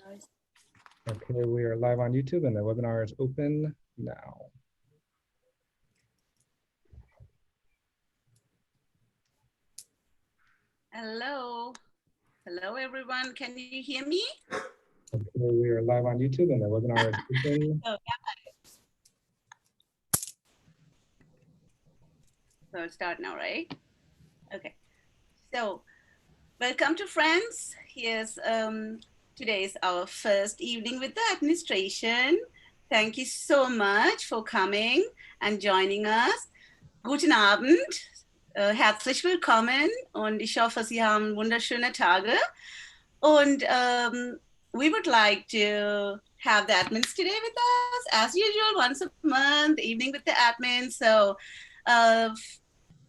Okay, we are live on YouTube and the webinar is open now. Hello. Hello, everyone. Can you hear me? Okay, we are live on YouTube and the webinar is open. Oh, so I'll start now, right? Okay. So welcome to friends. Here's today is our first evening with the administration. Thank you so much for coming and joining us. Guten Abend. Herzlich willkommen und ich hoffe, Sie haben wunderschöne Tage. Und we would like to have the admins today with us, as usual, once a month, evening with the admins. So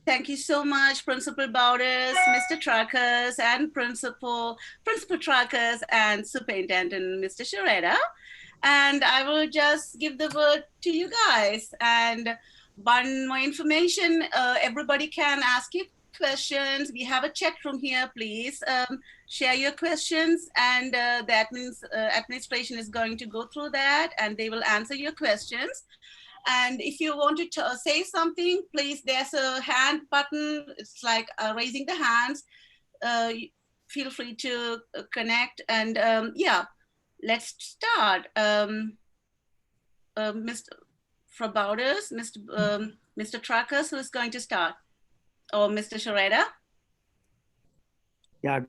thank you so much, Principal Bowders, Mr. Truckers, and Principal Truckers, and Superintendent Mr. Shareda. And I will just give the word to you guys. And one more information, everybody can ask you questions. We have a chat room here, please share your questions, and the administration is going to go through that and they will answer your questions. And if you want to say something, please, there's a hand button. It's like raising the hands. Feel free to connect. And yeah, let's start. Mr. Frabauders, Mr. Truckers, who is going to start? Or Mr. Shareda? Yeah,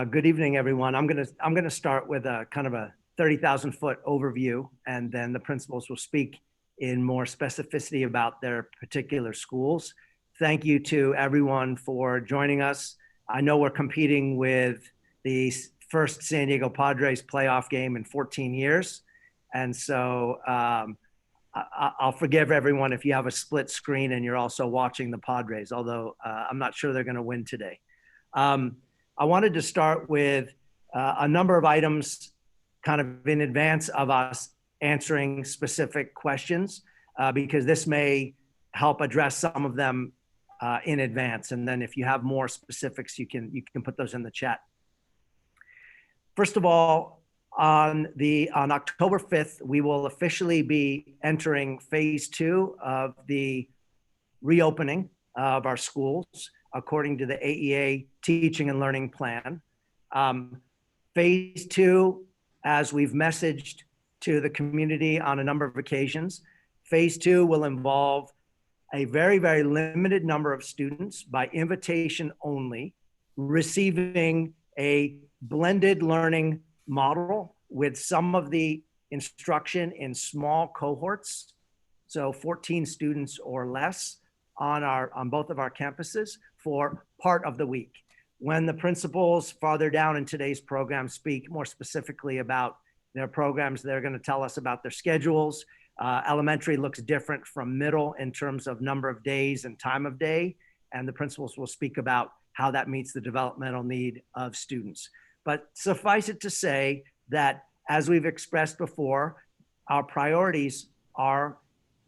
good evening, everyone. I'm gonna start with a kind of a 30,000-foot overview, and then the principals will speak in more specificity about their particular schools. Thank you to everyone for joining us. I know we're competing with the first San Diego Padres playoff game in 14 years, and so I'll forgive everyone if you have a split screen and you're also watching the Padres, although I'm not sure they're gonna win today. I wanted to start with a number of items kind of in advance of us answering specific questions, because this may help address some of them in advance. And then if you have more specifics, you can put those in the chat. First of all, on October 5th, we will officially be entering phase 2 of the reopening of our schools according to the AEA teaching and learning plan. Phase 2, as we've messaged to the community on a number of occasions, phase 2 will involve a very, very limited number of students by invitation only, receiving a blended learning model with some of the instruction in small cohorts, so 14 students or less on both of our campuses for part of the week. When the principals farther down in today's program speak more specifically about their programs, they're going to tell us about their schedules. Elementary looks different from middle in terms of number of days and time of day, and the principals will speak about how that meets the developmental need of students. But suffice it to say that, as we've expressed before, our priorities are,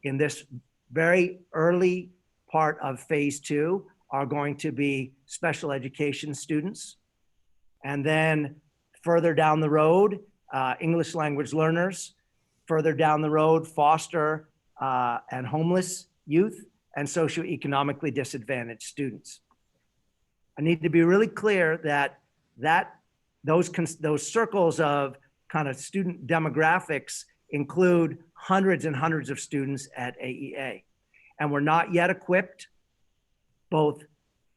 in this very early part of phase 2, are going to be special education students. And then further down the road, English language learners. Further down the road, foster and homeless youth, and socioeconomically disadvantaged students. I need to be really clear that those circles of kind of student demographics include hundreds and hundreds of students at AEA. And we're not yet equipped, both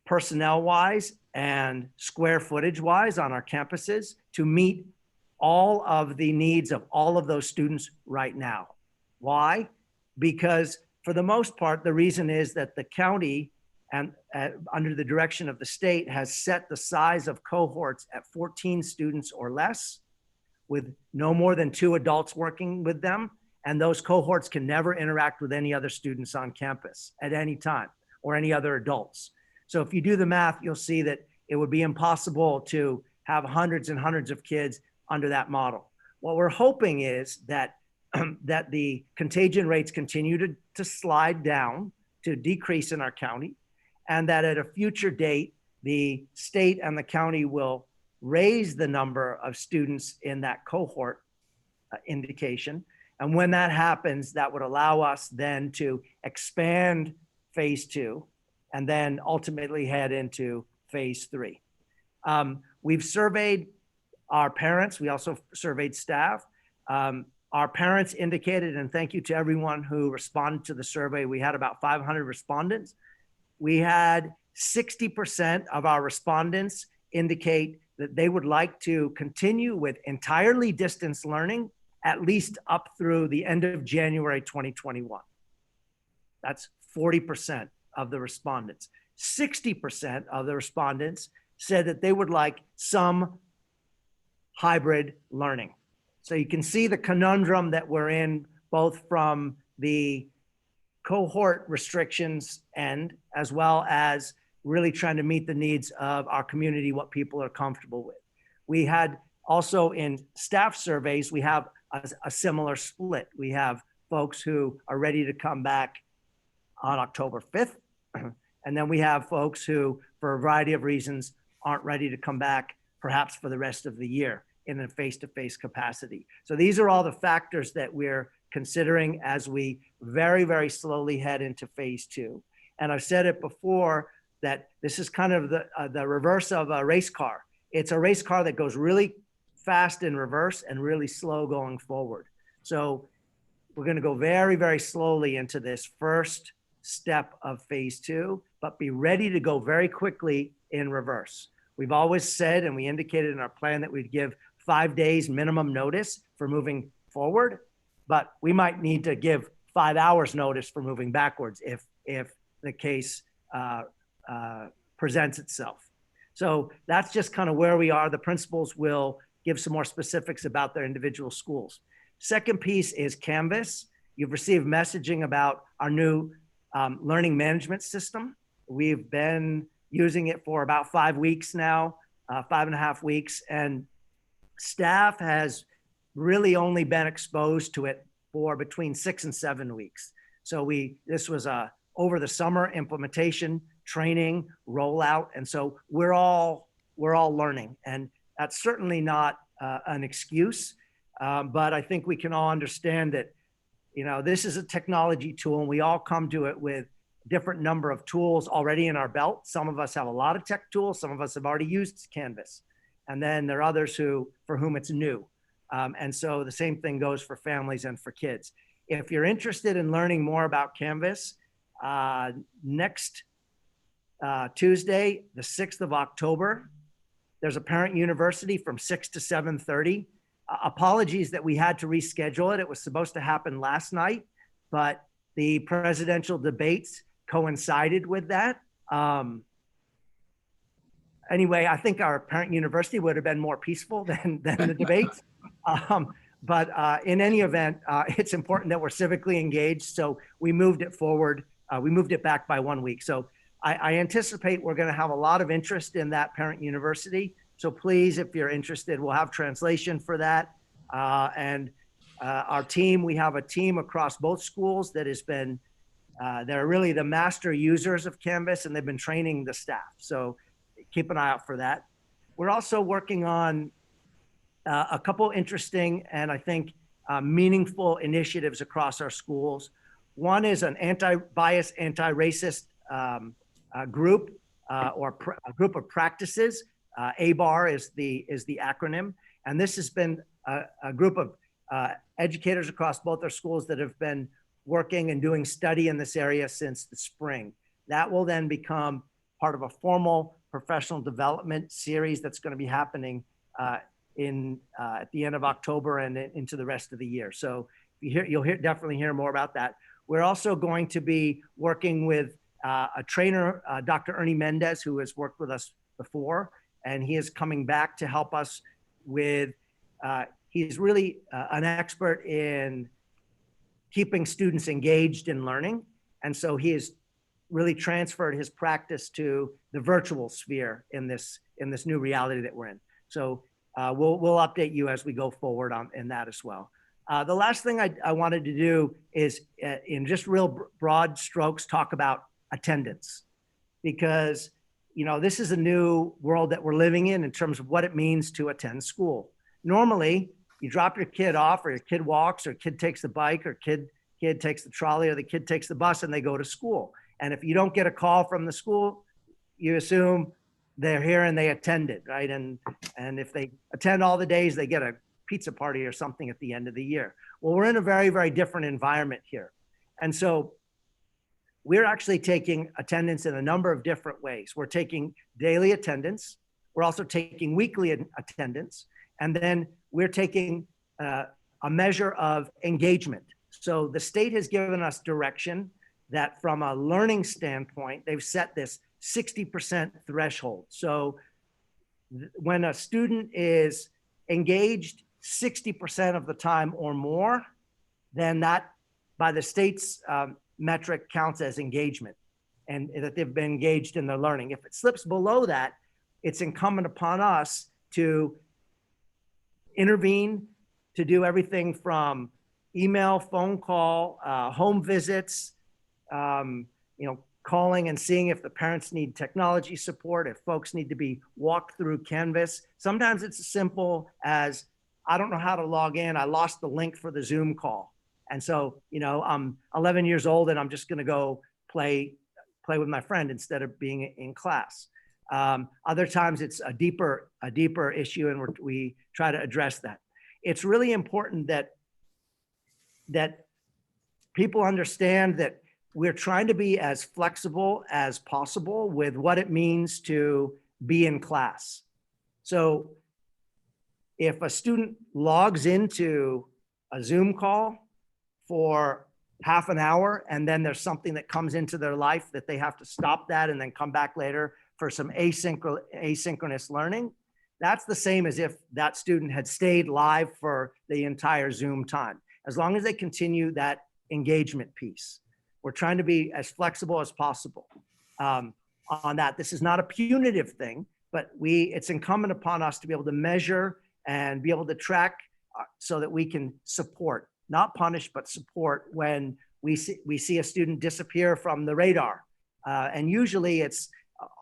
personnel-wise and square footage-wise on our campuses, to meet all of the needs of all of those students right now. Why? Because for the most part, the reason is that the county, and under the direction of the state, has set the size of cohorts at 14 students or less, with no more than 2 adults working with them. And those cohorts can never interact with any other students on campus at any time, or any other adults. So if you do the math, you'll see that it would be impossible to have hundreds and hundreds of kids under that model. What we're hoping is that that the contagion rates continue to slide down, to decrease in our county, and that at a future date, the state and the county will raise the number of students in that cohort indication. And when that happens, that would allow us then to expand phase 2 and then ultimately head into phase 3. We've surveyed our parents. We also surveyed staff. Our parents indicated, and thank you to everyone who responded to the survey. We had about 500 respondents. We had 60% of our respondents indicate that they would like to continue with entirely distance learning at least up through the end of January 2021. That's 40% of the respondents. 60% of the respondents said that they would like some hybrid learning. So you can see the conundrum that we're in, both from the cohort restrictions end, as well as really trying to meet the needs of our community, what people are comfortable with. We had also in staff surveys, we have a similar split. We have folks who are ready to come back on October 5th. And then we have folks who, for a variety of reasons, aren't ready to come back perhaps for the rest of the year in a face-to-face capacity. So these are all the factors that we're considering as we very, very slowly head into phase 2. And I've said it before that this is kind of the reverse of a race car. It's a race car that goes really fast in reverse and really slow going forward. So we're going to go very, very slowly into this first step of phase 2, but be ready to go very quickly in reverse. We've always said, and we indicated in our plan, that we'd give 5 days minimum notice for moving forward, but we might need to give 5 hours notice for moving backwards if the case presents itself. So that's just kind of where we are. The principals will give some more specifics about their individual schools. Second piece is Canvas. You've received messaging about our new learning management system. We've been using it for about 5 weeks now, 5.5 weeks, and staff has really only been exposed to it for between 6 and 7 weeks. So this was a over the summer implementation, training, rollout, and so we're all learning, and that's certainly not an excuse, but I think we can all understand that, you know, this is a technology tool, and we all come to it with different number of tools already in our belt. Some of us have a lot of tech tools. Some of us have already used Canvas. And then there are others for whom it's new. And so the same thing goes for families and for kids. If you're interested in learning more about Canvas, next Tuesday, the 6th of October, there's a parent university from 6 to 7:30. Apologies that we had to reschedule it. It was supposed to happen last night, but the presidential debates coincided with that. Anyway, I think our parent university would have been more peaceful than the debates. But in any event, it's important that we're civically engaged. So we moved it forward. We moved it back by 1 week. So I anticipate we're going to have a lot of interest in that parent university. So please, if you're interested, we'll have translation for that. And our team, we have a team across both schools that has been, they're really the master users of Canvas, and they've been training the staff. So keep an eye out for that. We're also working on a couple interesting and I think meaningful initiatives across our schools. One is an anti-bias, anti-racist group or a group of practices. ABAR is the acronym. And this has been a group of educators across both our schools that have been working and doing study in this area since the spring. That will then become part of a formal professional development series that's going to be happening at the end of October and into the rest of the year. So you'll definitely hear more about that. We're also going to be working with a trainer, Dr. Ernie Mendez, who has worked with us before, and he is coming back to help us with, he's really an expert in keeping students engaged in learning. And so he has really transferred his practice to the virtual sphere in this new reality that we're in. So we'll update you as we go forward in that as well. The last thing I wanted to do is in just real broad strokes, talk about attendance, because this is a new world that we're living in terms of what it means to attend school. Normally, you drop your kid off, or your kid walks, or kid takes the bike, or kid takes the trolley, or the kid takes the bus, and they go to school. And if you don't get a call from the school, you assume they're here and they attended, right? And if they attend all the days, they get a pizza party or something at the end of the year. Well, we're in a very, very different environment here. And so we're actually taking attendance in a number of different ways. We're taking daily attendance. We're also taking weekly attendance. And then we're taking a measure of engagement. So the state has given us direction that from a learning standpoint, they've set this 60% threshold. So when a student is engaged 60% of the time or more, then that by the state's metric counts as engagement, and that they've been engaged in their learning. If it slips below that, it's incumbent upon us to intervene, to do everything from email, phone call, home visits, calling and seeing if the parents need technology support, if folks need to be walked through Canvas. Sometimes it's as simple as, I don't know how to log in. I lost the link for the Zoom call. And so, I'm 11 years old and I'm just going to go play with my friend instead of being in class. Other times it's a deeper issue, and we try to address that. It's really important that people understand that we're trying to be as flexible as possible with what it means to be in class. So if a student logs into a Zoom call for half an hour, and then there's something that comes into their life that they have to stop that and then come back later for some asynchronous learning, that's the same as if that student had stayed live for the entire Zoom time, as long as they continue that engagement piece. We're trying to be as flexible as possible on that. This is not a punitive thing, but it's incumbent upon us to be able to measure and be able to track so that we can support, not punish, but support when we see a student disappear from the radar. And usually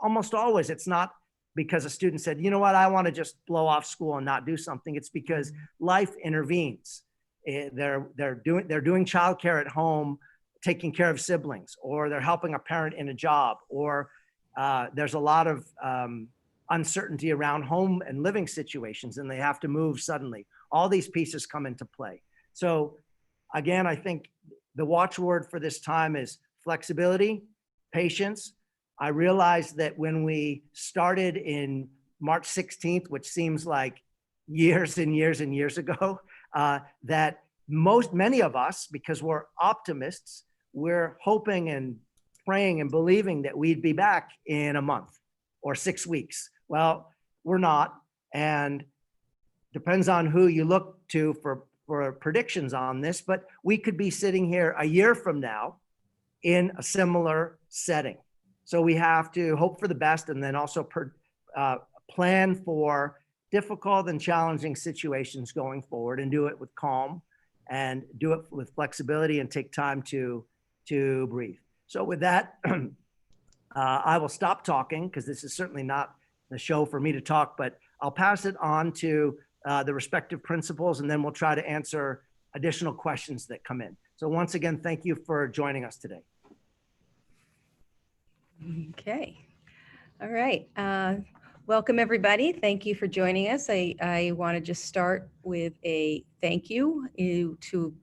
almost always, it's not because a student said, you know what, I want to just blow off school and not do something. It's because life intervenes. They're doing childcare at home, taking care of siblings, or they're helping a parent in a job, or there's a lot of uncertainty around home and living situations, and they have to move suddenly. All these pieces come into play. So again, I think the watchword for this time is flexibility, patience. I realized that when we started in March 16th, which seems like years and years and years ago, that many of us, because we're optimists, we're hoping and praying and believing that we'd be back in a month or 6 weeks. Well, we're not, and depends on who you look to for predictions on this, but we could be sitting here a year from now in a similar setting. So we have to hope for the best, and then also plan for difficult and challenging situations going forward, and do it with calm, and do it with flexibility, and take time to breathe. So with that, I will stop talking, because this is certainly not the show for me to talk, but I'll pass it on to the respective principals, and then we'll try to answer additional questions that come in. So once again, thank you for joining us today. Okay. All right. Welcome, everybody. Thank you for joining us. I want to just start with a thank you to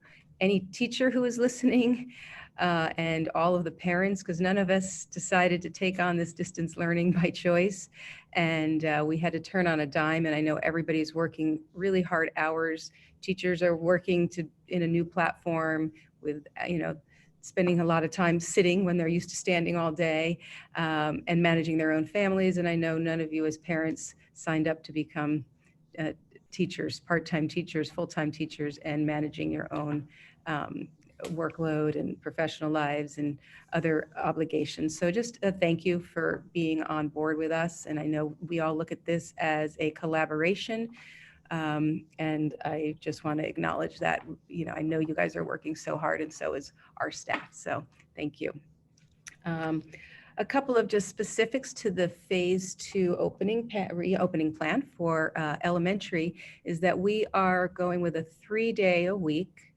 any teacher who is listening, and all of the parents, because none of us decided to take on this distance learning by choice. And we had to turn on a dime, and I know everybody's working really hard hours. Teachers are working in a new platform with, spending a lot of time sitting when they're used to standing all day, and managing their own families. And I know none of you as parents signed up to become teachers, part-time teachers, full-time teachers, and managing your own workload and professional lives and other obligations. So just a thank you for being on board with us. And I know we all look at this as a collaboration. And I just want to acknowledge that, I know you guys are working so hard, and so is our staff. So thank you. a couple of just specifics to the phase 2 reopening plan for elementary is that we are going with a 3-day-a-week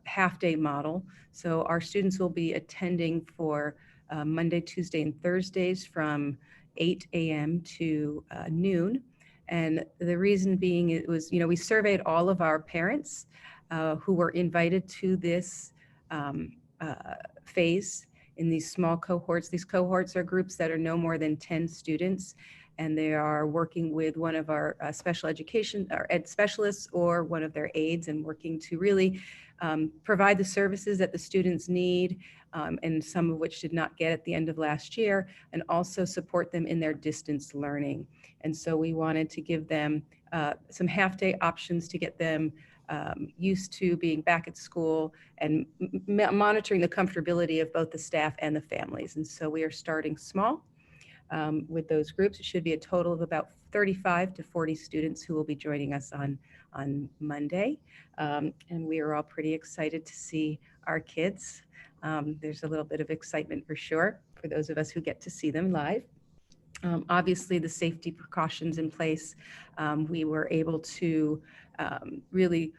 half-day model. So our students will be attending for Monday, Tuesday, and Thursdays from 8 a.m. to noon. And the reason being, it was, we surveyed all of our parents who were invited to this phase in these small cohorts. These cohorts are groups that are no more than 10 students, and they are working with one of our special education or ed specialists or one of their aides, and working to really provide the services that the students need, and some of which did not get at the end of last year, and also support them in their distance learning. And so we wanted to give them some half-day options to get them used to being back at school and monitoring the comfortability of both the staff and the families. And so we are starting small with those groups. It should be a total of about 35 to 40 students who will be joining us on Monday. And we are all pretty excited to see our kids. There's a little bit of excitement for sure for those of us who get to see them live. Obviously, the safety precautions in place, we were able to really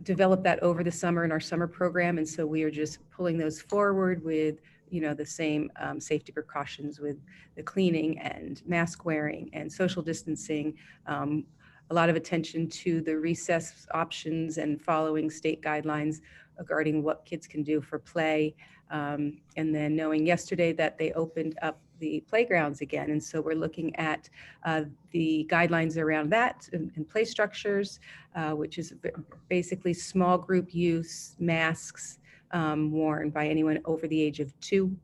develop that over the summer in our summer program. And so we are just pulling those forward with, the same safety precautions with the cleaning and mask wearing and social distancing, a lot of attention to the recess options and following state guidelines regarding what kids can do for play. And then knowing yesterday that they opened up the playgrounds again. And so we're looking at the guidelines around that and play structures, which is basically small group use, masks worn by anyone over the age of 2,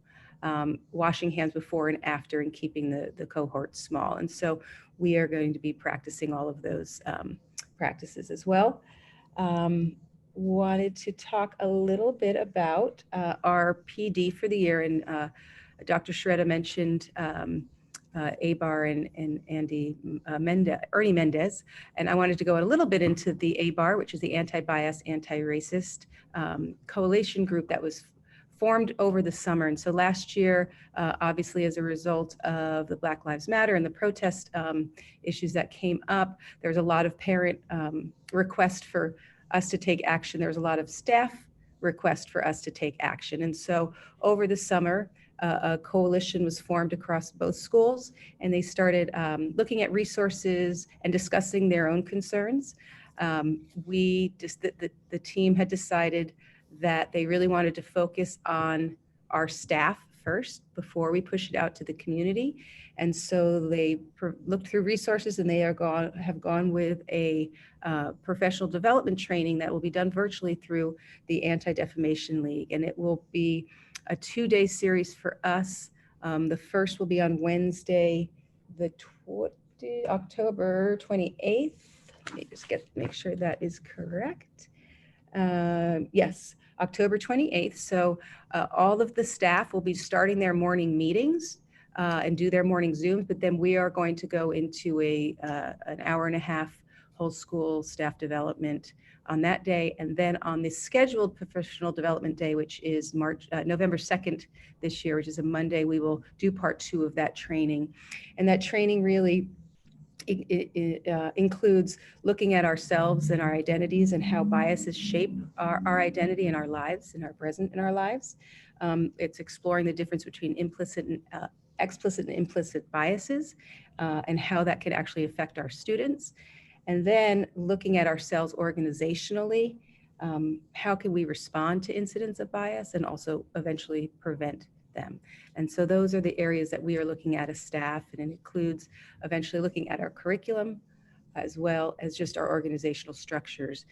washing hands before and after, and keeping the cohort small. And so we are going to be practicing all of those practices as well. Wanted to talk a little bit about our PD for the year, and Dr. Shreda mentioned ABAR and Ernie Mendez, and I wanted to go a little bit into the ABAR, which is the Anti-Bias, Anti-Racist coalition group that was formed over the summer. And so last year, obviously, as a result of the Black Lives Matter and the protest issues that came up, there was a lot of parent requests for us to take action. There was a lot of staff request for us to take action. And so over the summer, a coalition was formed across both schools, and they started looking at resources and discussing their own concerns. The team had decided that they really wanted to focus on our staff first before we push it out to the community. And so they looked through resources, and they have gone with a professional development training that will be done virtually through the Anti-Defamation League. And it will be a 2-day series for us. The first will be on Wednesday, October 28th. Let me just make sure that is correct. Yes, October 28th. So all of the staff will be starting their morning meetings and do their morning Zooms, but then we are going to go into an hour and a half whole school staff development on that day. And then on the scheduled professional development day, which is November 2nd this year, which is a Monday, we will do part 2 of that training. And that training really includes looking at ourselves and our identities and how biases shape our identity and our lives and our present in our lives. It's exploring the difference between explicit and implicit biases and how that can actually affect our students. And then looking at ourselves organizationally, how can we respond to incidents of bias and also eventually prevent them. And so those are the areas that we are looking at as staff, and it includes eventually looking at our curriculum as well as just our organizational structures.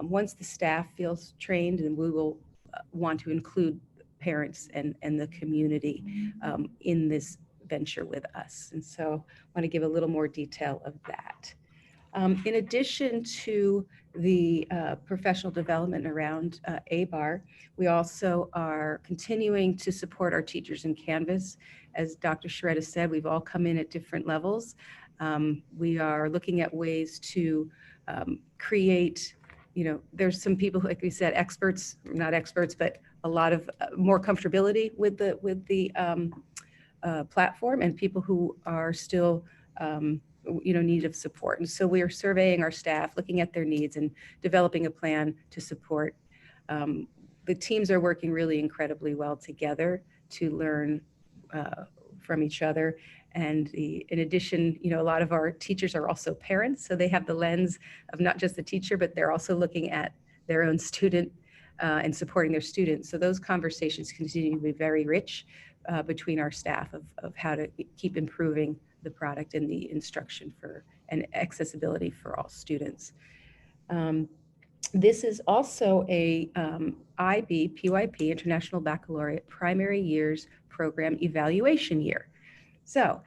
Once the staff feels trained, then we will want to include parents and the community in this venture with us. And so I want to give a little more detail of that. In addition to the professional development around ABAR, we also are continuing to support our teachers in Canvas. As Dr. Shreda said, we've all come in at different levels. We are looking at ways to create, there's some people, like we said, not experts, but a lot of more comfortability with the platform, and people who are still need of support. And so we are surveying our staff, looking at their needs and developing a plan to support. The teams are working really incredibly well together to learn from each other. And in addition, a lot of our teachers are also parents, so they have the lens of not just the teacher, but they're also looking at their own student and supporting their students. So those conversations continue to be very rich between our staff of how to keep improving the product and the instruction and accessibility for all students. This is also a IB, PYP, International Baccalaureate Primary Years Program Evaluation Year. So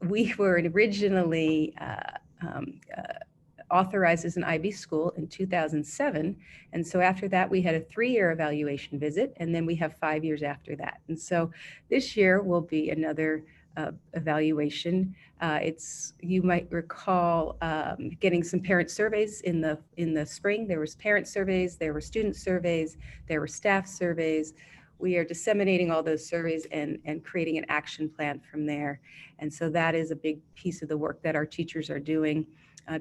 we were originally authorized as an IB school in 2007. And so after that, we had a 3-year evaluation visit, and then we have 5 years after that. And so this year will be another evaluation. You might recall getting some parent surveys in the spring. There was parent surveys, there were student surveys, there were staff surveys. We are disseminating all those surveys and creating an action plan from there. And so that is a big piece of the work that our teachers are doing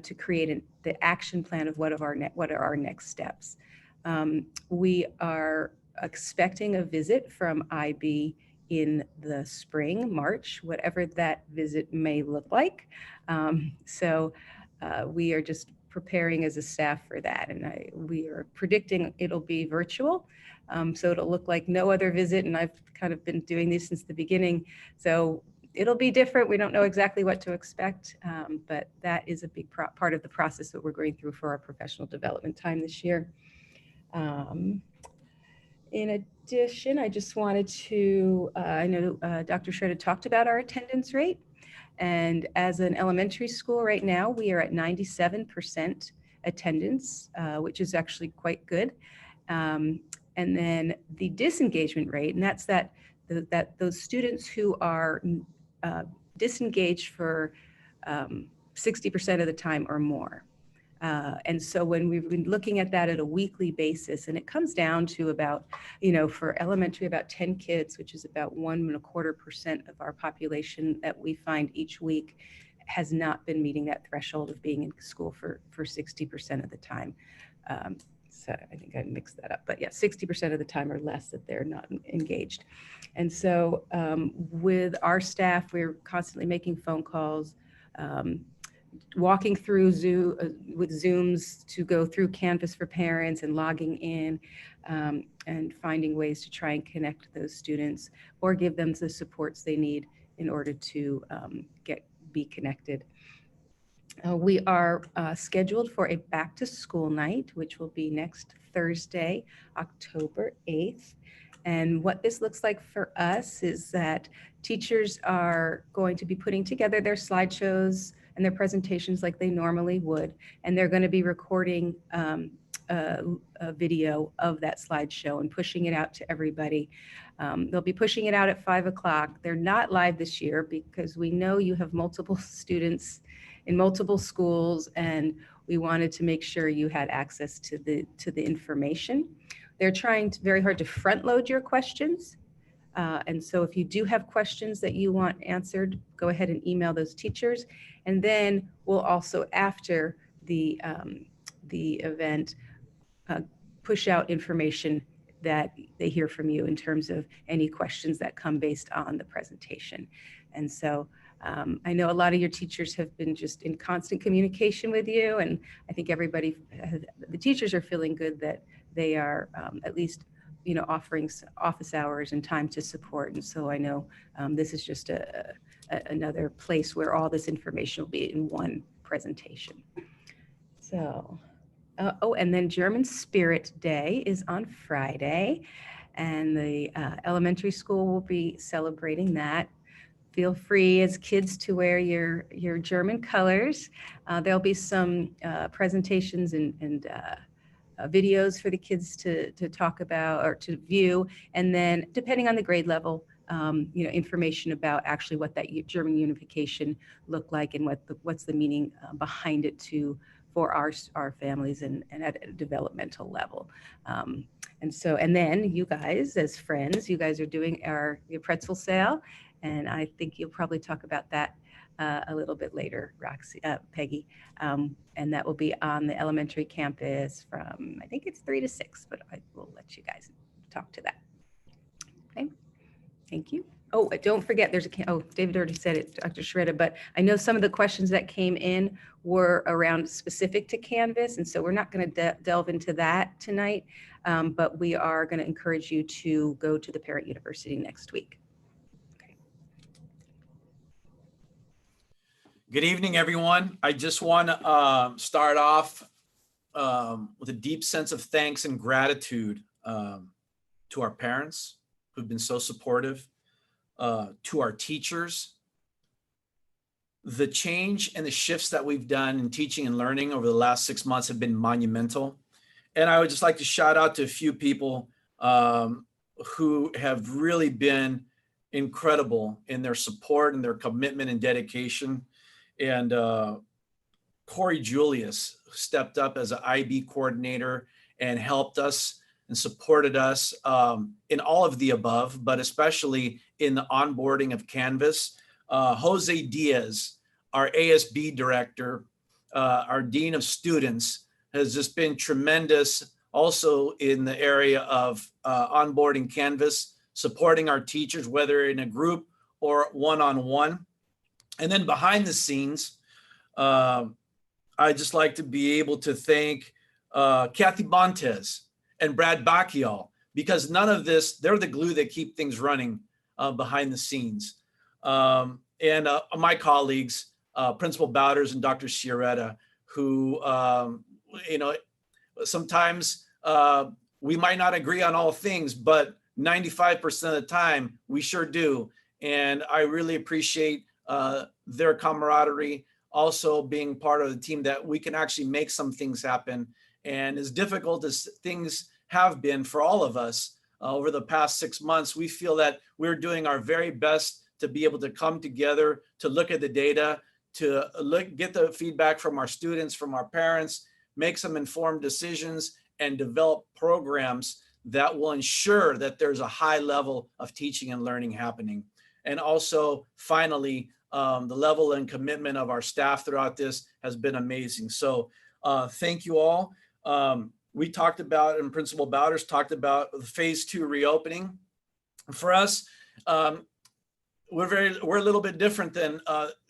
to create the action plan of what are our next steps. We are expecting a visit from IB in the spring, March, whatever that visit may look like. So we are just preparing as a staff for that. And we are predicting it'll be virtual. So it'll look like no other visit. And I've kind of been doing this since the beginning. So it'll be different. We don't know exactly what to expect, but that is a big part of the process that we're going through for our professional development time this year. In addition, I just wanted to, I know Dr. Schroeder talked about our attendance rate. And as an elementary school right now, we are at 97% attendance, which is actually quite good. And then the disengagement rate, and that's that those students who are disengaged for 60% of the time or more. And so when we've been looking at that at a weekly basis, and it comes down to about, for elementary, about 10 kids, which is about 1.25% of our population that we find each week, has not been meeting that threshold of being in school for 60% of the time. So I think I mixed that up, but yeah, 60% of the time or less that they're not engaged. And so with our staff, we're constantly making phone calls, walking through with Zooms to go through Canvas for parents and logging in and finding ways to try and connect those students or give them the supports they need in order to be connected. We are scheduled for a back to school night, which will be next Thursday, October 8th. And what this looks like for us is that teachers are going to be putting together their slideshows and their presentations like they normally would. And they're going to be recording a video of that slideshow and pushing it out to everybody. They'll be pushing it out at 5 o'clock. They're not live this year because we know you have multiple students in multiple schools, and we wanted to make sure you had access to the information. They're trying very hard to front load your questions. And so if you do have questions that you want answered, go ahead and email those teachers. And then we'll also, after the event, push out information that they hear from you in terms of any questions that come based on the presentation. And so I know a lot of your teachers have been just in constant communication with you, and I think the teachers are feeling good that they are at least offering office hours and time to support. And so I know this is just another place where all this information will be in one presentation. So, and then German Spirit Day is on Friday, and the elementary school will be celebrating that. Feel free as kids to wear your German colors. There'll be some presentations and videos for the kids to talk about or to view. And then depending on the grade level, information about actually what that German unification looked like and what's the meaning behind it for our families and at a developmental level. And then you guys, as friends, you guys are doing your pretzel sale, and I think you'll probably talk about that a little bit later, Peggy. And that will be on the elementary campus from, I think it's 3 to 6, but I will let you guys talk to that. Okay, thank you. Oh, don't forget, David already said it, Dr. Shreda, but I know some of the questions that came in were around specific to Canvas, and so we're not going to delve into that tonight, but we are going to encourage you to go to the Parent University next week. Okay. Good evening, everyone. I just want to start off with a deep sense of thanks and gratitude to our parents who've been so supportive, to our teachers. The change and the shifts that we've done in teaching and learning over the last 6 months have been monumental. And I would just like to shout out to a few people who have really been incredible in their support and their commitment and dedication. And Corey Julius stepped up as an IB coordinator and helped us and supported us in all of the above, but especially in the onboarding of Canvas. Jose Diaz, our ASB director, our dean of students, has just been tremendous also in the area of onboarding Canvas, supporting our teachers, whether in a group or one-on-one. And then behind the scenes, I'd just like to be able to thank Kathy Bontes and Brad Bacchial, because none of this, they're the glue that keep things running behind the scenes. And my colleagues, Principal Bowders and Dr. Sciaretta, who, sometimes we might not agree on all things, but 95% of the time we sure do. And I really appreciate their camaraderie, also being part of the team that we can actually make some things happen. And as difficult as things have been for all of us over the past 6 months, we feel that we're doing our very best to be able to come together, to look at the data, to get the feedback from our students, from our parents, make some informed decisions, and develop programs that will ensure that there's a high level of teaching and learning happening. And also, finally, the level and commitment of our staff throughout this has been amazing. So thank you all. We talked about, and Principal Bowders talked about the phase 2 reopening. For us, we're a little bit different than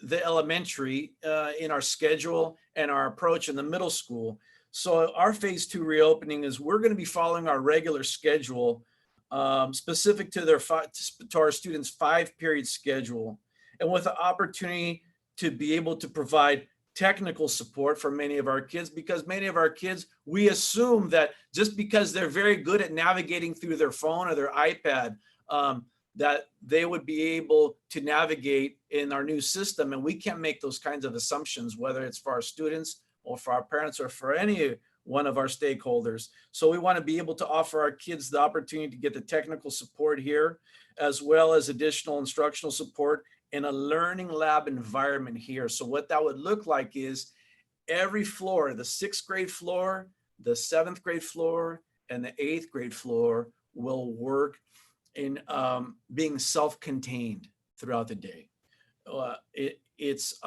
the elementary in our schedule and our approach in the middle school. So our phase 2 reopening is we're going to be following our regular schedule, specific to our students' 5-period schedule, and with the opportunity to be able to provide technical support for many of our kids, because many of our kids, we assume that just because they're very good at navigating through their phone or their iPad, that they would be able to navigate in our new system. And we can't make those kinds of assumptions, whether it's for our students or for our parents or for any one of our stakeholders. So we want to be able to offer our kids the opportunity to get the technical support here, as well as additional instructional support in a learning lab environment here. So what that would look like is every floor, the 6th grade floor, the 7th grade floor, and the 8th grade floor will work in being self-contained throughout the day. It's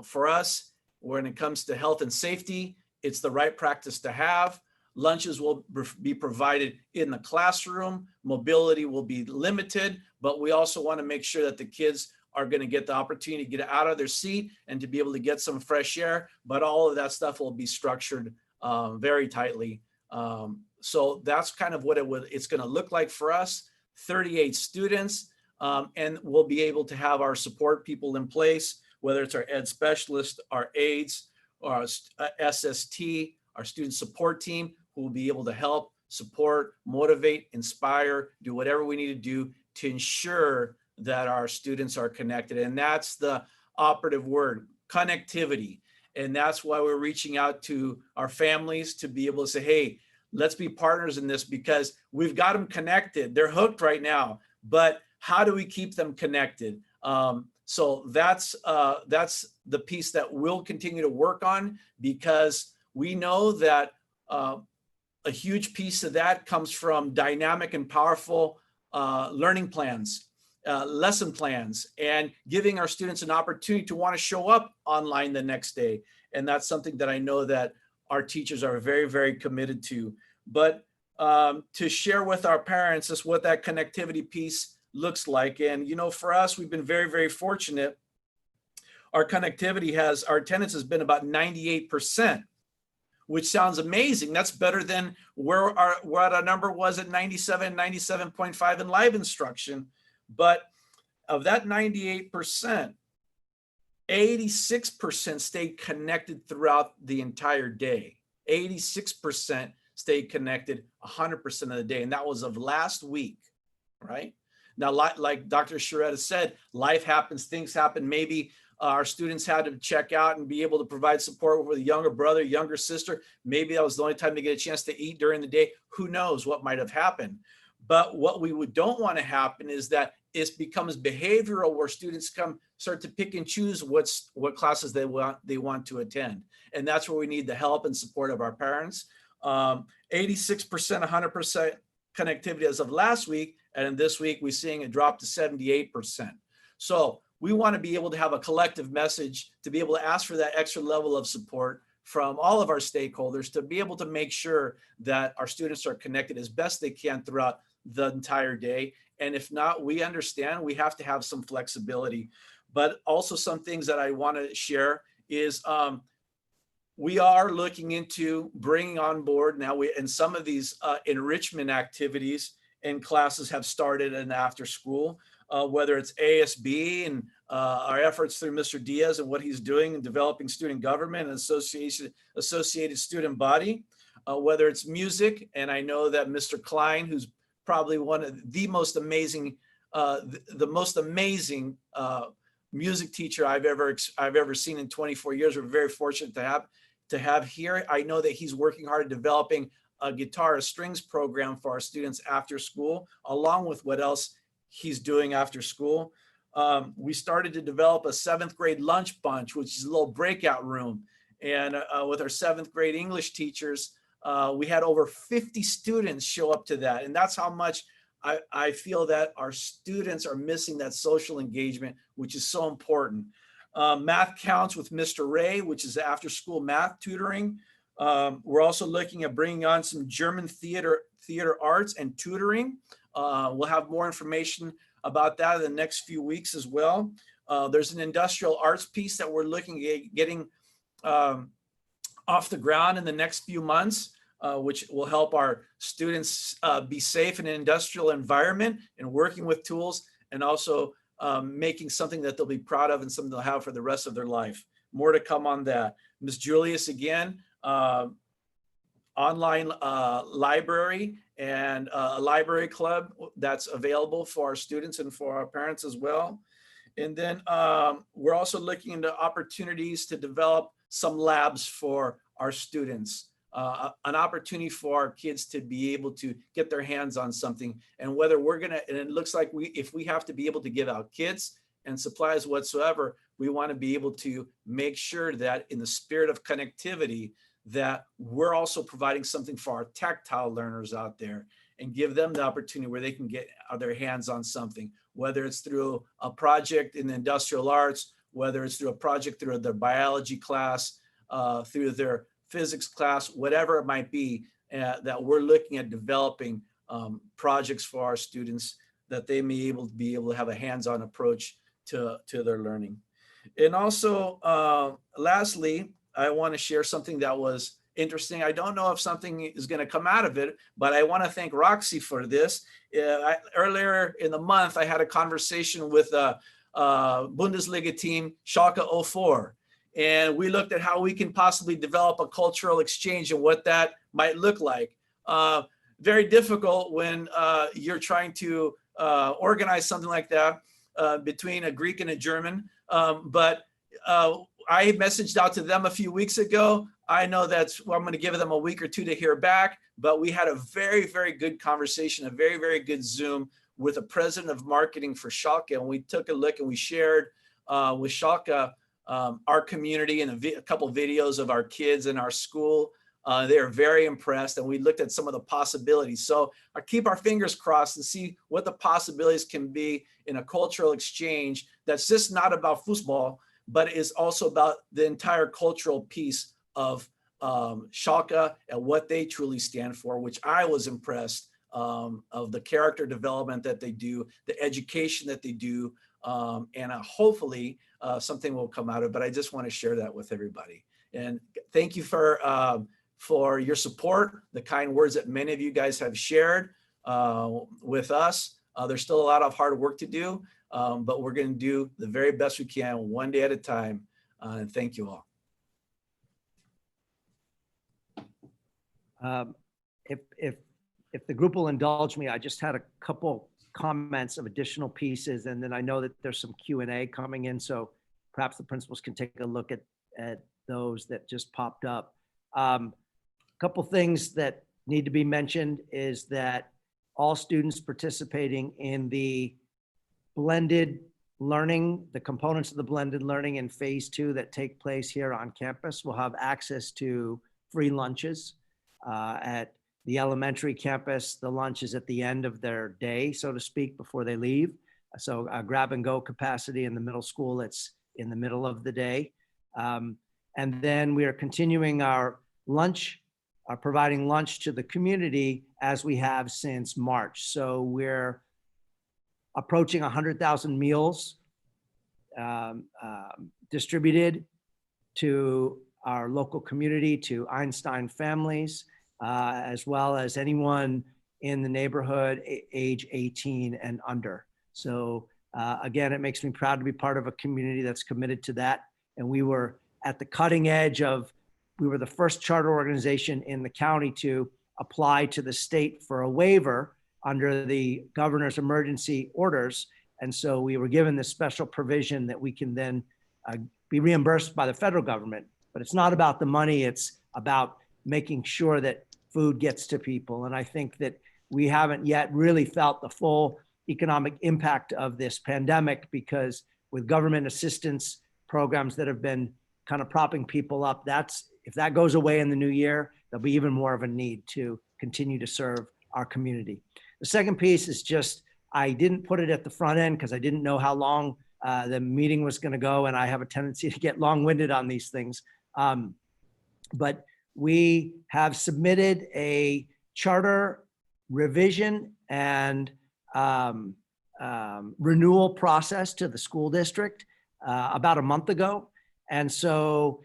for us, when it comes to health and safety, it's the right practice to have. Lunches will be provided in the classroom. Mobility will be limited, but we also want to make sure that the kids are going to get the opportunity to get out of their seat and to be able to get some fresh air, but all of that stuff will be structured very tightly. So that's kind of what it's going to look like for us. 38 students, and we'll be able to have our support people in place, whether it's our ed specialist, our aides, our SST, our student support team, who will be able to help, support, motivate, inspire, do whatever we need to do to ensure that our students are connected. And that's the operative word, connectivity. And that's why we're reaching out to our families to be able to say, hey, let's be partners in this, because we've got them connected. They're hooked right now, but how do we keep them connected? So that's the piece that we'll continue to work on, because We know that a huge piece of that comes from dynamic and powerful learning plans, lesson plans, and giving our students an opportunity to want to show up online the next day. And that's something that I know that our teachers are very, very committed to. But to share with our parents is what that connectivity piece looks like. And, you know, for us, we've been very, very fortunate. Our connectivity our attendance has been about 98%. Which sounds amazing. That's better than what our number was at 97, 97.5 in live instruction. But of that 98%, 86% stayed connected throughout the entire day. 86% stayed connected 100% of the day. And that was of last week, right? Now, like Dr. Sharetta said, life happens, things happen. Maybe our students had to check out and be able to provide support with a younger brother, younger sister. Maybe that was the only time they get a chance to eat during the day. Who knows what might have happened? But what we don't want to happen is that it becomes behavioral, where students start to pick and choose what classes they want to attend. And that's where we need the help and support of our parents. 86%, 100% connectivity as of last week. And this week we're seeing it drop to 78%. So we want to be able to have a collective message to be able to ask for that extra level of support from all of our stakeholders to be able to make sure that our students are connected as best they can throughout the entire day. And if not, we understand we have to have some flexibility. But also some things that I want to share is we are looking into bringing on board now, and some of these enrichment activities and classes have started in after school. Whether it's ASB and our efforts through Mr. Diaz and what he's doing in developing student government and associated student body, whether it's music. And I know that Mr. Klein, who's probably one of the most amazing, music teacher I've ever seen in 24 years. We're very fortunate to have here. I know that he's working hard at developing a guitar, a strings program for our students after school, along with what else he's doing after school. We started to develop a 7th grade lunch bunch, which is a little breakout room. And with our 7th grade English teachers, we had over 50 students show up to that. And that's how much I feel that our students are missing that social engagement, which is so important. Math Counts with Mr. Ray, which is after school math tutoring. We're also looking at bringing on some German theater arts and tutoring. We'll have more information about that in the next few weeks as well. There's an industrial arts piece that we're looking at getting off the ground in the next few months, which will help our students be safe in an industrial environment and working with tools, and also making something that they'll be proud of and something they'll have for the rest of their life. More to come on that. Ms. Julius, again, online library and a library club that's available for our students and for our parents as well. And then we're also looking into opportunities to develop some labs for our students, an opportunity for our kids to be able to get their hands on something. And whether we're gonna, and it looks like if we have to be able to give out kits and supplies whatsoever, we want to be able to make sure that in the spirit of connectivity, that we're also providing something for our tactile learners out there and give them the opportunity where they can get their hands on something, whether it's through a project in the industrial arts, whether it's through a project through their biology class, through their physics class, whatever it might be, that we're looking at developing projects for our students that they may be able to have a hands-on approach to their learning. And also, lastly, I want to share something that was interesting. I don't know if something is going to come out of it, but I want to thank Roxy for this. Earlier in the month, I had a conversation with a Bundesliga team, Schalke 04. And we looked at how we can possibly develop a cultural exchange and what that might look like. Very difficult when you're trying to organize something like that between a Greek and a German. But I messaged out to them a few weeks ago. I know I'm going to give them a week or two to hear back, but we had a very, very good conversation, a very, very good Zoom with the president of marketing for Schalke. And we took a look and we shared with Schalke our community and a couple videos of our kids in our school. They are very impressed, and we looked at some of the possibilities. So I keep our fingers crossed to see what the possibilities can be in a cultural exchange that's just not about football, but is also about the entire cultural piece of Schalke and what they truly stand for, which I was impressed of the character development that they do, the education that they do, and hopefully something will come out of it. But I just want to share that with everybody. And thank you for your support, the kind words that many of you guys have shared with us. There's still a lot of hard work to do, but we're going to do the very best we can, one day at a time. And thank you all. If the group will indulge me, I just had a couple comments of additional pieces, and then I know that there's some Q&A coming in, so perhaps the principals can take a look at those that just popped up. A couple things that need to be mentioned is that all students participating in the blended learning, the components of the blended learning in phase 2 that take place here on campus will have access to free lunches. At the elementary campus, the lunch is at the end of their day, so to speak, before they leave. So grab and go capacity. In the middle school, it's in the middle of the day. And then we are continuing our lunch, providing lunch to the community as we have since March. So we're approaching 100,000 meals distributed to our local community, to Einstein families, as well as anyone in the neighborhood age 18 and under. So again, it makes me proud to be part of a community that's committed to that. And we were at the cutting edge we were the first charter organization in the county to apply to the state for a waiver under the governor's emergency orders. And so we were given this special provision that we can then be reimbursed by the federal government. But it's not about the money, it's about making sure that food gets to people. And I think that we haven't yet really felt the full economic impact of this pandemic, because with government assistance programs that have been kind of propping people up, if that goes away in the new year, there'll be even more of a need to continue to serve our community. The second piece is just, I didn't put it at the front end because I didn't know how long the meeting was going to go, and I have a tendency to get long-winded on these things. But we have submitted a charter revision and renewal process to the school district about a month ago. And so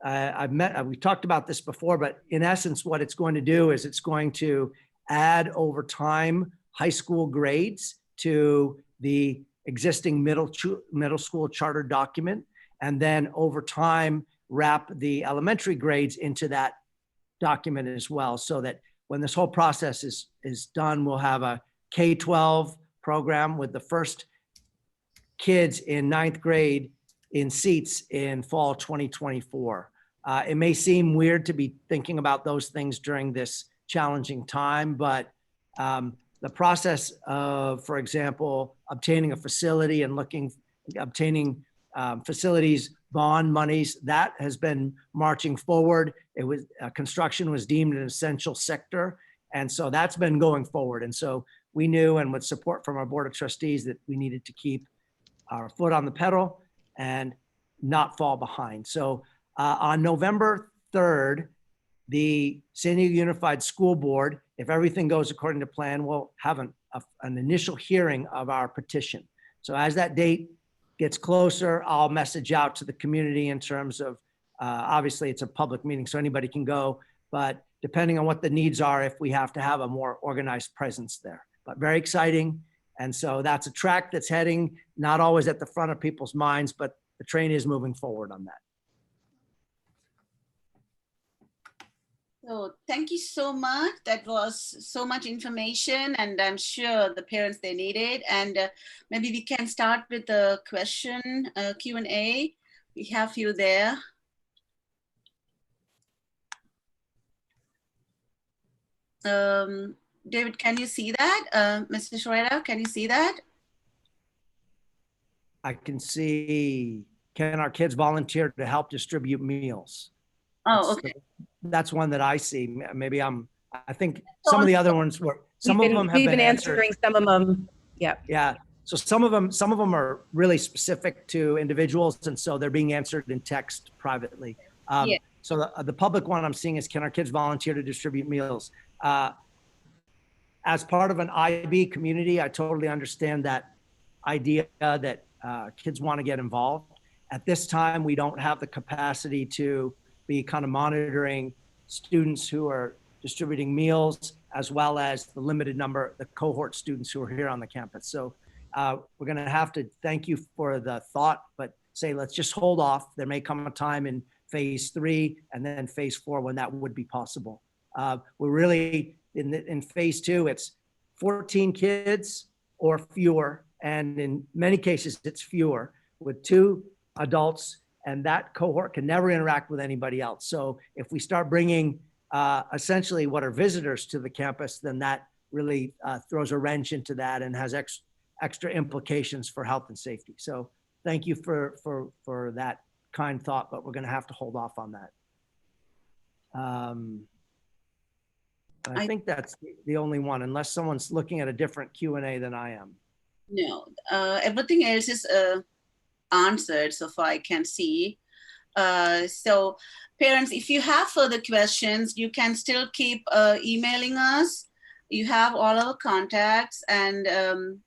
we talked about this before, but in essence, what it's going to do is it's going to add over time high school grades to the existing middle school charter document. And then over time, wrap the elementary grades into that document as well, so that when this whole process is done, we'll have a K-12 program with the first kids in 9th grade in seats in fall 2024. It may seem weird to be thinking about those things during this challenging time, but the process of, for example, obtaining a facility and obtaining facilities bond monies, that has been marching forward. Construction was deemed an essential sector. And so that's been going forward. And so we knew, and with support from our board of trustees, that we needed to keep our foot on the pedal and not fall behind. So on November 3rd, the San Diego Unified School Board, if everything goes according to plan, will have an initial hearing of our petition. So as that date gets closer, I'll message out to the community in terms of, obviously it's a public meeting, so anybody can go, but depending on what the needs are, if we have to have a more organized presence there. But very exciting. And so that's a track that's heading, not always at the front of people's minds, but the train is moving forward on that. So thank you so much. That was so much information, and I'm sure the parents, they need it. And maybe we can start with the question, Q&A. We have you there. David, can you see that? Mr. Schroeder, can you see that? I can see can our kids volunteer to help distribute meals? Oh, okay. That's one that I see. Maybe I think some of the other ones were, some of them have We've been been answered. answering some of them. Yeah. Yeah. So some of them are really specific to individuals, and so they're being answered in text privately. Yeah. So the public one I'm seeing is, can our kids volunteer to distribute meals? As part of an IB community, I totally understand that idea that kids want to get involved. At this time, we don't have the capacity to be kind of monitoring students who are distributing meals, as well as the limited number, the cohort students who are here on the campus. So we're going to have to thank you for the thought, but say, let's just hold off. There may come a time in phase 3 and then phase 4 when that would be possible. We're really in phase 2, it's 14 kids or fewer. And in many cases, it's fewer, with 2 adults, and that cohort can never interact with anybody else. So if we start bringing essentially what are visitors to the campus, then that really throws a wrench into that and has extra implications for health and safety. So thank you for that kind thought, but we're going to have to hold off on that. I think that's the only one, unless someone's looking at a different Q&A than I am. No, everything else is answered so far I can see. So parents, if you have further questions, you can still keep emailing us. You have all our contacts, and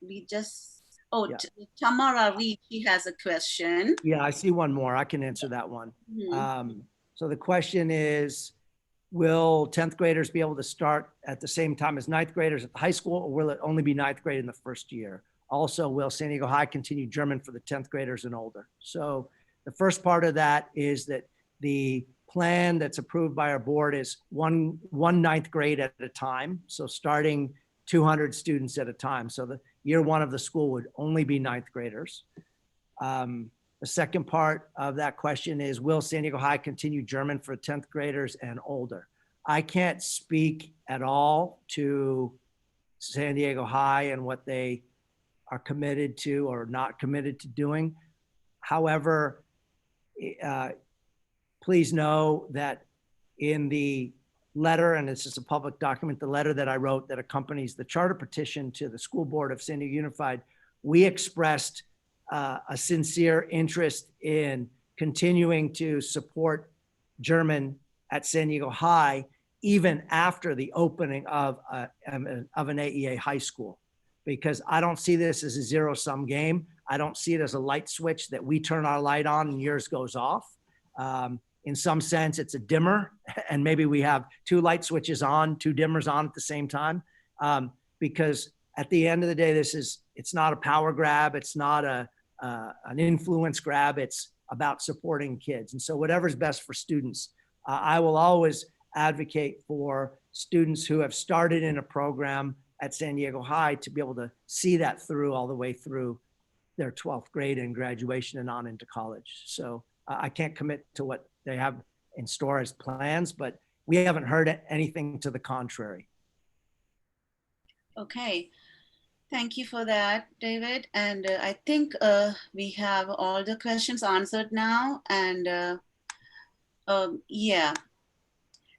we just, yeah. Tamara Reed, she has a question. Yeah, I see one more. I can answer that one. So the question is, will 10th graders be able to start at the same time as 9th graders at the high school, or will it only be 9th grade in the first year? Also, will San Diego High continue German for the 10th graders and older? So the first part of that is that the plan that's approved by our board is one 9th grade at a time. So starting 200 students at a time. So the year 1 of the school would only be 9th graders. The second part of that question is, will San Diego High continue German for 10th graders and older? I can't speak at all to San Diego High and what they are committed to or not committed to doing. However, please know that in the letter, and this is a public document, the letter that I wrote that accompanies the charter petition to the school board of San Diego Unified, we expressed a sincere interest in continuing to support German at San Diego High, even after the opening of an AEA high school, because I don't see this as a zero-sum game. I don't see it as a light switch that we turn our light on and yours goes off. In some sense, it's a dimmer, and maybe we have 2 light switches on, 2 dimmers on at the same time, because at the end of the day, it's not a power grab. It's not an influence grab. It's about supporting kids. And so whatever's best for students, I will always advocate for students who have started in a program at San Diego High to be able to see that through all the way through their 12th grade and graduation and on into college. So I can't commit to what they have in store as plans, but we haven't heard anything to the contrary. Okay. Thank you for that, David. And I think we have all the questions answered now. And yeah.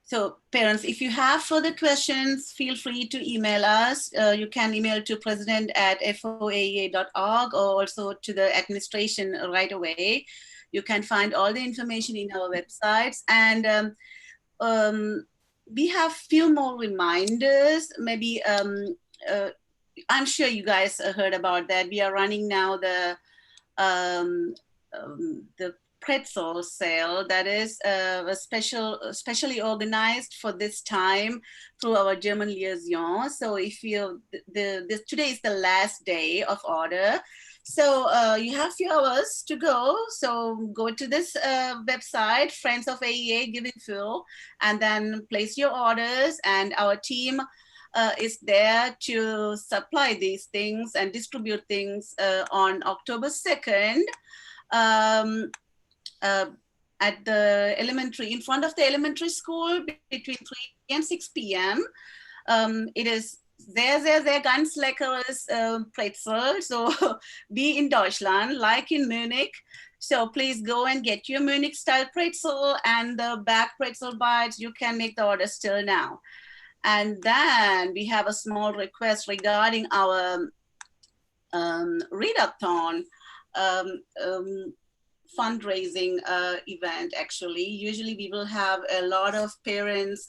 So parents, if you have further questions, feel free to email us. You can email to president@foaea.org or also to the administration right away. You can find all the information in our websites. And we have few more reminders. Maybe I'm sure you guys heard about that. We are running now the Pretzel Sale, that is specially organized for this time through our German liaison. So if you, today is the last day of order. So you have few hours to go. So go to this website, Friends of AEA Giving Fuel, and then place your orders, and our team is there to supply these things and distribute things on October 2nd at the elementary, in front of the elementary school between 3 and 6 p.m. It is sehr ganz leckeres Pretzel. So wie in Deutschland, like in Munich. So please go and get your Munich style pretzel and the back pretzel bites. You can make the order still now. And then we have a small request regarding our readathon fundraising event. Actually, usually we will have a lot of parents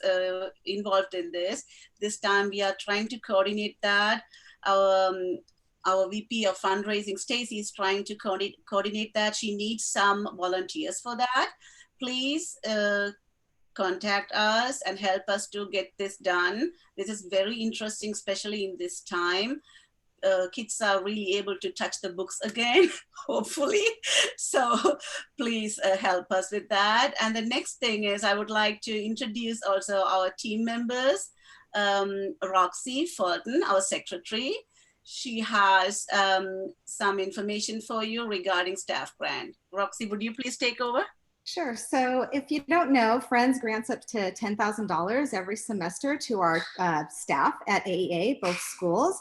involved in this. This time we are trying to coordinate that. Our VP of fundraising, Stacy, is trying to coordinate that. She needs some volunteers for that. Please contact us and help us to get this done. This is very interesting, especially in this time. Kids are really able to touch the books again, hopefully. So please help us with that. And the next thing is I would like to introduce also our team members. Roxy Fulton, our secretary. She has some information for you regarding staff grant. Roxy, would you please take over? Sure. So if you don't know, Friends grants up to $10,000 every semester to our staff at AEA, both schools,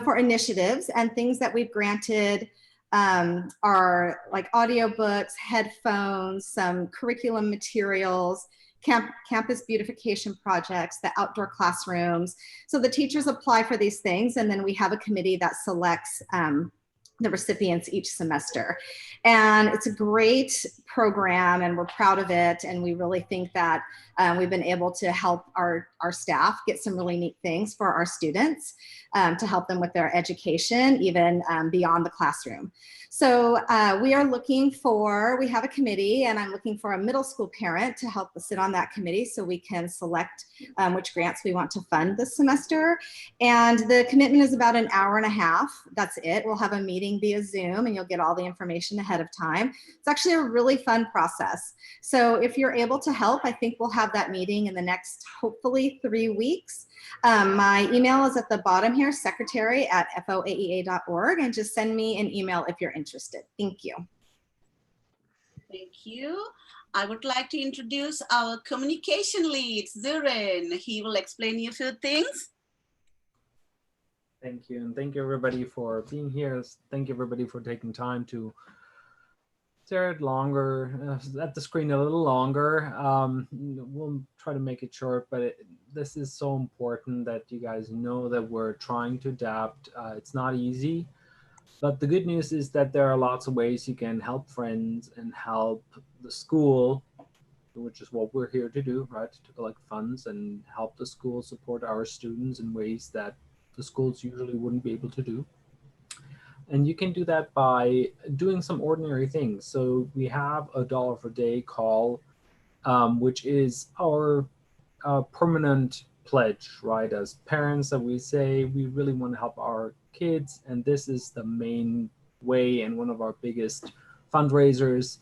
for initiatives, and things that we've granted are like audiobooks, headphones, some curriculum materials, campus beautification projects, the outdoor classrooms. So the teachers apply for these things, and then we have a committee that selects the recipients each semester. And it's a great program and we're proud of it. And we really think that we've been able to help our staff get some really neat things for our students to help them with their education, even beyond the classroom. So we have a committee, and I'm looking for a middle school parent to help us sit on that committee so we can select which grants we want to fund this semester. And the commitment is about an hour and a half. That's it. We'll have a meeting via Zoom and you'll get all the information ahead of time. It's actually a really fun process. So if you're able to help, I think we'll have that meeting in the next, hopefully, 3 weeks. My email is at the bottom here, secretary@foaea.org, and just send me an email if you're interested. Thank you. Thank you. I would like to introduce our communication lead, Zirin. He will explain you a few things. Thank you. And thank you everybody for being here. Thank you everybody for taking time to stare at the screen a little longer. We'll try to make it short, but this is so important that you guys know that we're trying to adapt. It's not easy, but the good news is that there are lots of ways you can help friends and help the school, which is what we're here to do, right? To collect funds and help the school support our students in ways that the schools usually wouldn't be able to do. And you can do that by doing some ordinary things. So we have a $1 per day call, which is our permanent pledge, right? As parents that we say, we really want to help our kids. And this is the main way and one of our biggest fundraisers,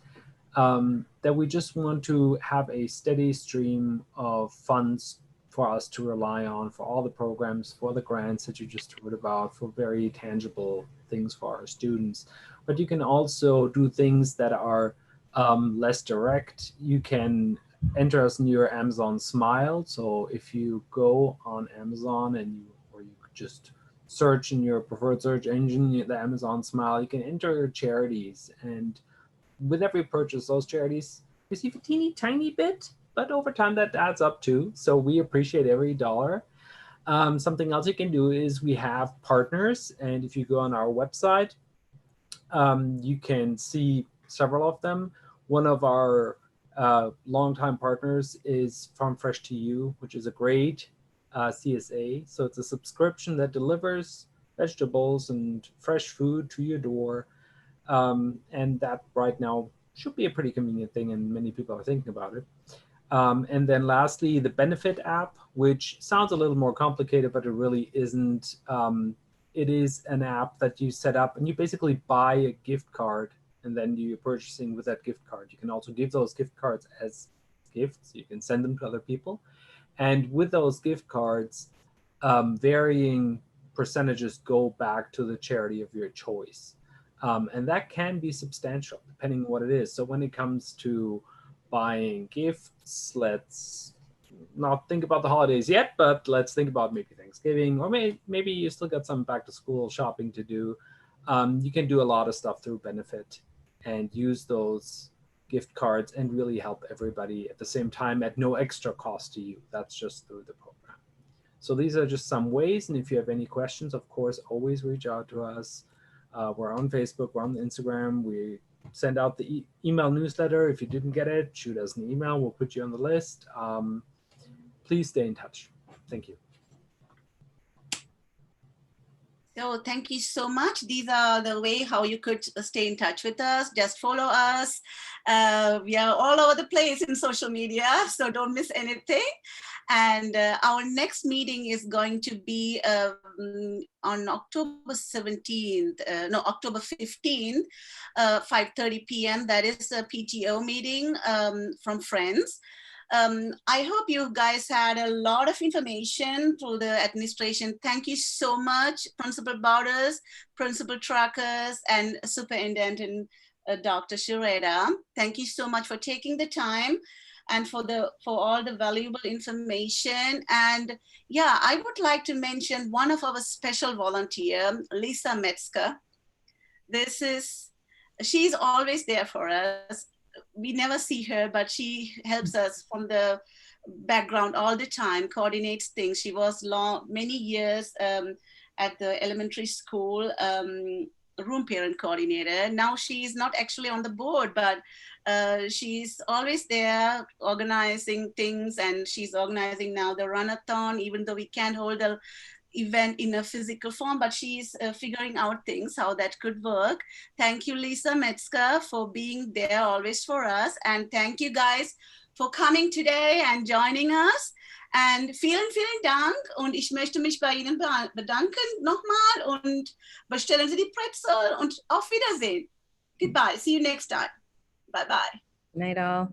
that we just want to have a steady stream of funds for us to rely on for all the programs, for the grants that you just heard about, for very tangible things for our students. But you can also do things that are less direct. You can enter us in your Amazon Smile. So if you go on Amazon and you just search in your preferred search engine, the Amazon Smile, you can enter your charities. And with every purchase, those charities receive a teeny tiny bit, but over time that adds up too. So we appreciate every dollar. Something else you can do is we have partners. And if you go on our website, you can see several of them. One of our longtime partners is Farm Fresh to You, which is a great CSA. So it's a subscription that delivers vegetables and fresh food to your door. And that right now should be a pretty convenient thing, and many people are thinking about it. And then lastly, the Benefit app, which sounds a little more complicated, but it really isn't. It is an app that you set up and you basically buy a gift card and then you're purchasing with that gift card. You can also give those gift cards as gifts. You can send them to other people. And with those gift cards, varying percentages go back to the charity of your choice. And that can be substantial depending on what it is. So when it comes to buying gifts, let's not think about the holidays yet, but let's think about maybe Thanksgiving, or maybe you still got some back to school shopping to do. You can do a lot of stuff through Benefit. and use those gift cards and really help everybody at the same time at no extra cost to you. That's just through the program. So these are just some ways. And if you have any questions, of course, always reach out to us. We're on Facebook, we're on Instagram. We send out the email newsletter. If you didn't get it, shoot us an email. We'll put you on the list. Please stay in touch. Thank you. So thank you so much. These are the way how you could stay in touch with us. Just follow us. We are all over the place in social media, so don't miss anything. And our next meeting is going to be on October 17th, no, October 15th, 5:30 p.m. That is a PTO meeting from Friends. I hope you guys had a lot of information through the administration. Thank you so much, Principal Bowders, Principal Truckers, and Superintendent Dr. Shureda. Thank you so much for taking the time and for all the valuable information. And yeah, I would like to mention one of our special volunteer, Lisa Metzker. She's always there for us. We never see her, but she helps us from the background all the time, coordinates things. She was many years at the elementary school room parent coordinator. Now she's not actually on the board, but she's always there organizing things, and she's organizing now the run-a-thon, even though we can't hold the event in a physical form, but she's figuring out things, how that could work. Thank you, Lisa Metzker, for being there always for us. And thank you guys for coming today and joining us. And vielen Dank. Und ich möchte mich bei Ihnen bedanken nochmal und bestellen Sie die Pretzel und auf Wiedersehen. Goodbye. See you next time. Bye-bye. Good night all.